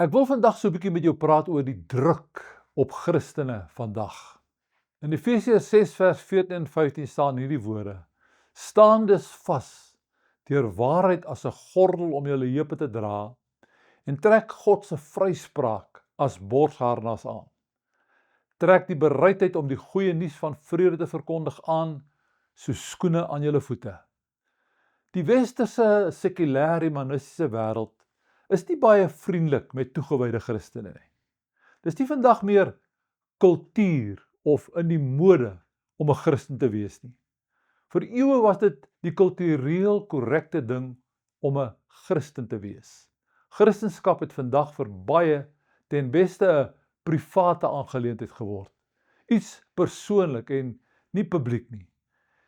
Ek wil vandag so 'n bietjie met jou praat oor die druk op Christene vandag. In Efesiërs 6 vers 14 en 15 staan hierdie woorde: Staan dus vas deur waarheid as 'n gordel om julle heupe te dra en trek God se vryspraak as borsharnas aan. Trek die bereidheid om die goeie nuus van vrede te verkondig aan soos skoene aan julle voete. Die westerse sekulêre humanistiese wêreld is nie baie vriendelik met toegewyde Christene nie. Dis nie vandag meer kultuur of in die mode om 'n Christen te wees nie. Vir eeue was dit die kultureel korrekte ding om 'n Christen te wees. Christendom het vandag vir baie ten beste 'n private aangeleentheid geword. Iets persoonlik en nie publiek nie.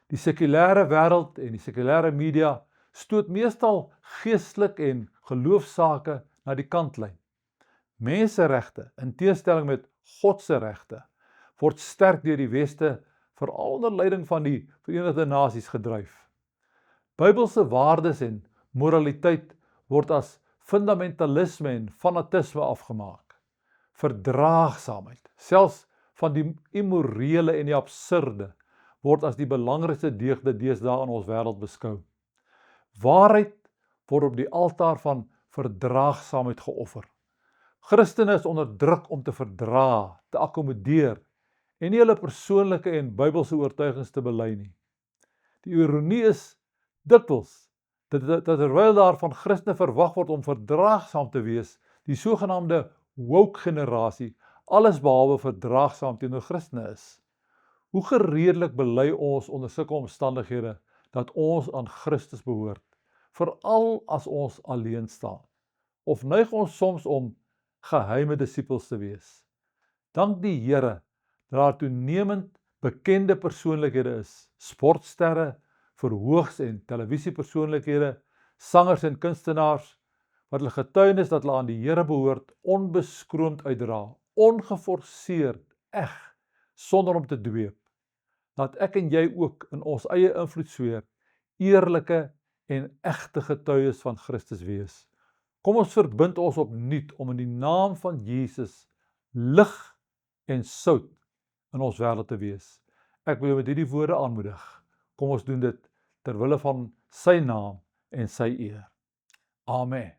Die sekulêre wêreld en die sekulêre media stoot meestal geestelik en geloofsake na die kantlyn. Menseregte, in teenstelling met God se regte, word sterk deur die weste, veral onder leiding van die Verenigde Nasies gedryf. Bybelse waardes en moraliteit word as fundamentalisme en fanatisme afgemaak. Verdraagsaamheid, selfs van die immorele en die absurde, word as die belangrikste deugde deesdae in ons wêreld beskou. Waarheid word op die altaar van verdraagsaamheid geoffer. Christene is onder druk om te verdra, te akkommodeer en nie hulle persoonlike en Bybelse oortuigings te bely nie. Die ironie is dikwels dat terwyl daar van Christene verwag word om verdraagsaam te wees, die sogenaamde woke generasie alles behalwe verdraagsaam teenoor Christene is. Hoe gereedelik bely ons onder sulke omstandighede dat ons aan Christus behoort, veral as ons alleen staan? Of neig ons soms om geheime disippels te wees? Dank die Here dat daar toenemend bekende persoonlikhede is, sportsterre, verhoogs- en televisiepersoonlikhede, sangers en kunstenaars, wat hulle getuienis dat hulle aan die Here behoort, onbeskroomd uitdra, ongeforseerd, eg, sonder om te dweep. Laat ek en jy ook in ons eie invloedsfeer eerlike en egte getuies van Christus wees. Kom ons verbind ons opnuut om in die naam van Jesus lig en sout in ons wêreld te wees. Ek wil jou met hierdie woorde aanmoedig. Kom ons doen dit ter wille van sy naam en sy eer. Amen.